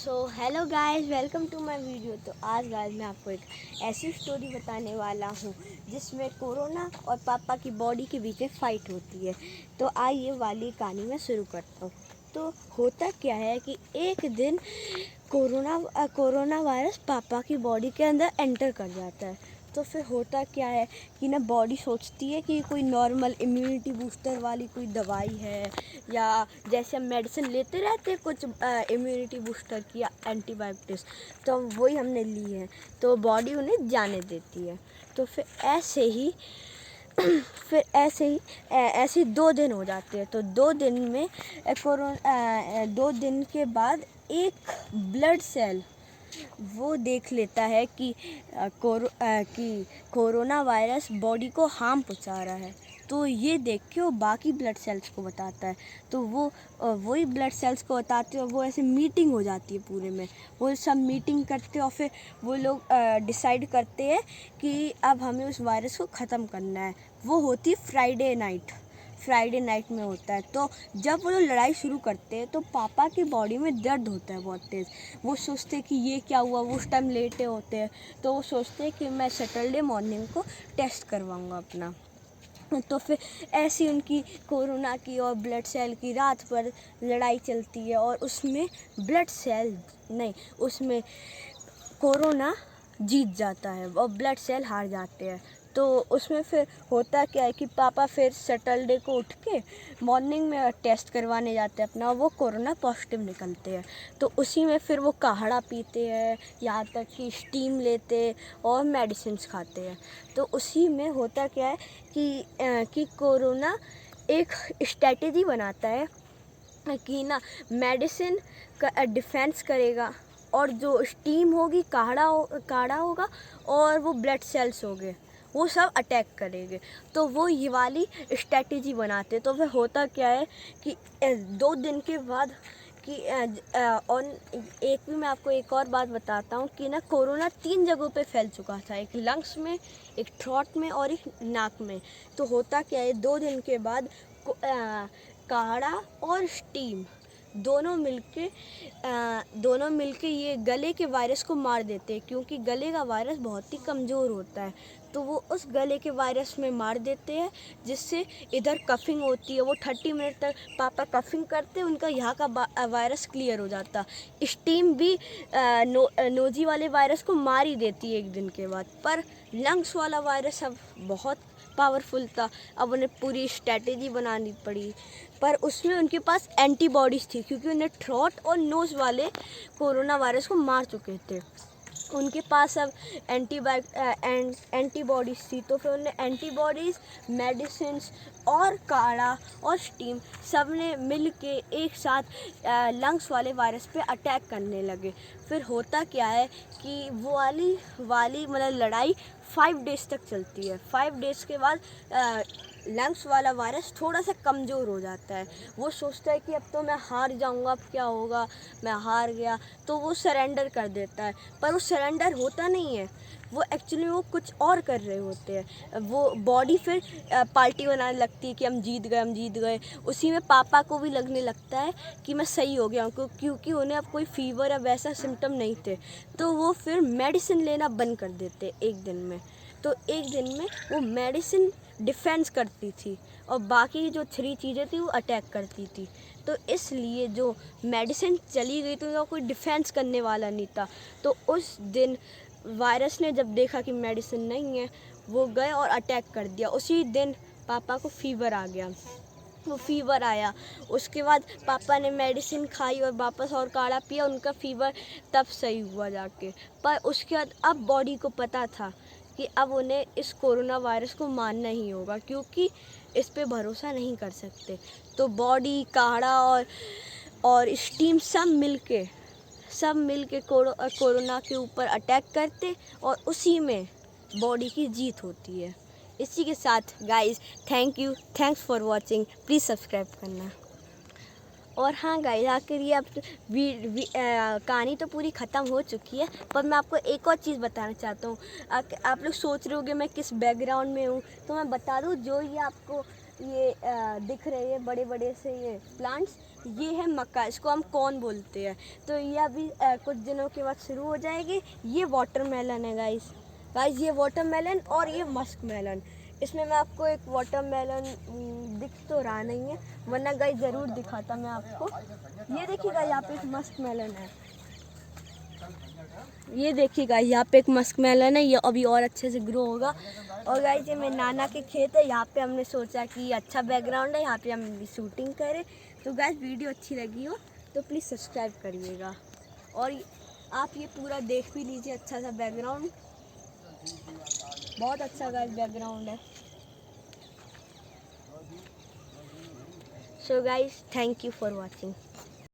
Hello guys, welcome to my video. तो आज guys मैं आपको एक ऐसी स्टोरी बताने वाला हूँ जिसमें कोरोना और पापा की बॉडी के बीच में फ़ाइट होती है। तो आइए वाली कहानी मैं शुरू करता हूँ। तो होता क्या है कि एक दिन कोरोना वायरस पापा की बॉडी के अंदर एंटर कर जाता है। तो फिर होता क्या है कि ना बॉडी सोचती है कि कोई नॉर्मल इम्यूनिटी बूस्टर वाली कोई दवाई है, या जैसे हम मेडिसिन लेते रहते हैं कुछ इम्यूनिटी बूस्टर की या एंटीबायोटिक्स, तो वही हमने ली है, तो बॉडी उन्हें जाने देती है। तो फिर ऐसे ही 2 दिन हो जाते हैं। तो 2 दिन में 2 दिन के बाद एक ब्लड सेल वो देख लेता है कि कोरोना वायरस बॉडी को हार्म पहुंचा रहा है। तो ये देख के वो बाकी ब्लड सेल्स को बताता है। तो वो वही ब्लड सेल्स को बताते हैं, वो ऐसे मीटिंग हो जाती है पूरे में। वो सब मीटिंग करते हैं और फिर वो लोग डिसाइड करते हैं कि अब हमें उस वायरस को ख़त्म करना है। वो होती है फ्राइडे नाइट में होता है। तो जब वो लोग लड़ाई शुरू करते हैं तो पापा की बॉडी में दर्द होता है बहुत तेज़। वो सोचते हैं कि ये क्या हुआ, वो उस टाइम लेटे होते हैं। तो वो सोचते हैं कि मैं सैटरडे मॉर्निंग को टेस्ट करवाऊँगा अपना। तो फिर ऐसी उनकी कोरोना की और ब्लड सेल की रात भर लड़ाई चलती है, और उसमें कोरोना जीत जाता है और ब्लड सेल हार जाते हैं। तो उसमें फिर होता क्या है कि पापा फिर सैटरडे को उठ के मॉर्निंग में टेस्ट करवाने जाते हैं अपना, वो कोरोना पॉजिटिव निकलते हैं। तो उसी में फिर वो काढ़ा पीते हैं, यहाँ तक कि स्टीम लेते और मेडिसिन खाते हैं। तो उसी में होता क्या है कि कोरोना एक स्ट्रेटेजी बनाता है कि ना मेडिसिन का डिफेंस करेगा, और जो स्टीम होगी काढ़ा होगा, और वो ब्लड सेल्स हो गए, वो सब अटैक करेंगे। तो वो ये वाली स्ट्रेटेजी बनाते। तो फिर होता क्या है कि 2 दिन के बाद और एक भी मैं आपको एक और बात बताता हूँ कि ना कोरोना 3 जगहों पे फैल चुका था, एक लंग्स में, एक थ्रोट में और एक नाक में। तो होता क्या है 2 दिन के बाद काढ़ा और स्टीम दोनों मिलके ये गले के वायरस को मार देते हैं, क्योंकि गले का वायरस बहुत ही कमज़ोर होता है। तो वो उस गले के वायरस में मार देते हैं, जिससे इधर कफिंग होती है। वो 30 मिनट तक पापा कफिंग करते, उनका यहाँ का वायरस क्लियर हो जाता। स्टीम भी नोजी वाले वायरस को मार ही देती है एक दिन के बाद। पर लंग्स वाला वायरस अब बहुत पावरफुल था, अब उन्हें पूरी स्ट्रैटेजी बनानी पड़ी। पर उसमें उनके पास एंटीबॉडीज़ थी, क्योंकि उन्हें थ्रोट और नोज़ वाले कोरोना वायरस को मार चुके थे। उनके पास अब एंटीबॉडीज़ थी। तो फिर उन्हें एंटीबॉडीज़, मेडिसिन्स और काढ़ा और स्टीम सब ने मिल के एक साथ लंग्स वाले वायरस पे अटैक करने लगे। फिर होता क्या है कि वो वाली मतलब लड़ाई 5 डेज़ तक चलती है। 5 डेज़ के बाद लंग्स वाला वायरस थोड़ा सा कमज़ोर हो जाता है। वो सोचता है कि अब तो मैं हार जाऊंगा, अब क्या होगा, मैं हार गया। तो वो सरेंडर कर देता है। पर वो सरेंडर होता नहीं है, वो एक्चुअली वो कुछ और कर रहे होते हैं। वो बॉडी फिर पार्टी बनाने लगती है कि हम जीत गए। उसी में पापा को भी लगने लगता है कि मैं सही हो गया हूँ, क्योंकि उन्हें अब कोई फीवर या वैसा सिम्टम नहीं थे। तो वो फिर मेडिसिन लेना बंद कर देते एक दिन में। तो एक दिन में वो मेडिसिन डिफेंस करती थी, और बाकी जो 3 चीज़ें थी वो अटैक करती थी। तो इसलिए जो मेडिसिन चली गई तो उनका कोई डिफेंस करने वाला नहीं था। तो उस दिन वायरस ने जब देखा कि मेडिसिन नहीं है, वो गए और अटैक कर दिया। उसी दिन पापा को फीवर आ गया। वो फीवर आया, उसके बाद पापा ने मेडिसिन खाई और वापस और काढ़ा पिया, उनका फीवर तब सही हुआ जाके। पर उसके बाद अब बॉडी को पता था कि अब उन्हें इस कोरोना वायरस को मानना ही होगा, क्योंकि इस पे भरोसा नहीं कर सकते। तो बॉडी, काढ़ा और स्टीम सब मिलके कोरोना के ऊपर अटैक करते, और उसी में बॉडी की जीत होती है। इसी के साथ guys, thanks for watching, please subscribe करना। और हाँ गाइस, आखिर ये अब कहानी तो पूरी ख़त्म हो चुकी है, पर मैं आपको एक और चीज़ बताना चाहता हूँ। आप लोग सोच रहे होंगे मैं किस बैकग्राउंड में हूँ, तो मैं बता दूँ, जो ये आपको दिख रहे हैं बड़े बड़े से ये प्लांट्स, ये है मक्का, इसको हम कॉर्न बोलते हैं। तो ये अभी कुछ दिनों के बाद शुरू हो जाएगी। ये वाटरमेलन है गाइस। गाइस ये वाटरमेलन और ये मस्क मेलन। इसमें मैं आपको एक वाटरमेलन दिख तो रहा नहीं है, वरना गाइस ज़रूर दिखाता मैं आपको। ये देखिएगा यहाँ पे एक मस्क मेलन है। ये देखिएगा यहाँ पे एक मस्क मेलन है, ये अभी और अच्छे से ग्रो होगा। और गाइस ये मेरे नाना के खेत है, यहाँ पे हमने सोचा कि अच्छा बैकग्राउंड है, यहाँ पे हम शूटिंग करें। तो गाइस वीडियो अच्छी लगी हो तो प्लीज़ सब्सक्राइब करिएगा, और आप ये पूरा देख भी लीजिए। अच्छा सा बैकग्राउंड, बहुत अच्छा गाइस बैकग्राउंड है। So guys thank you for watching.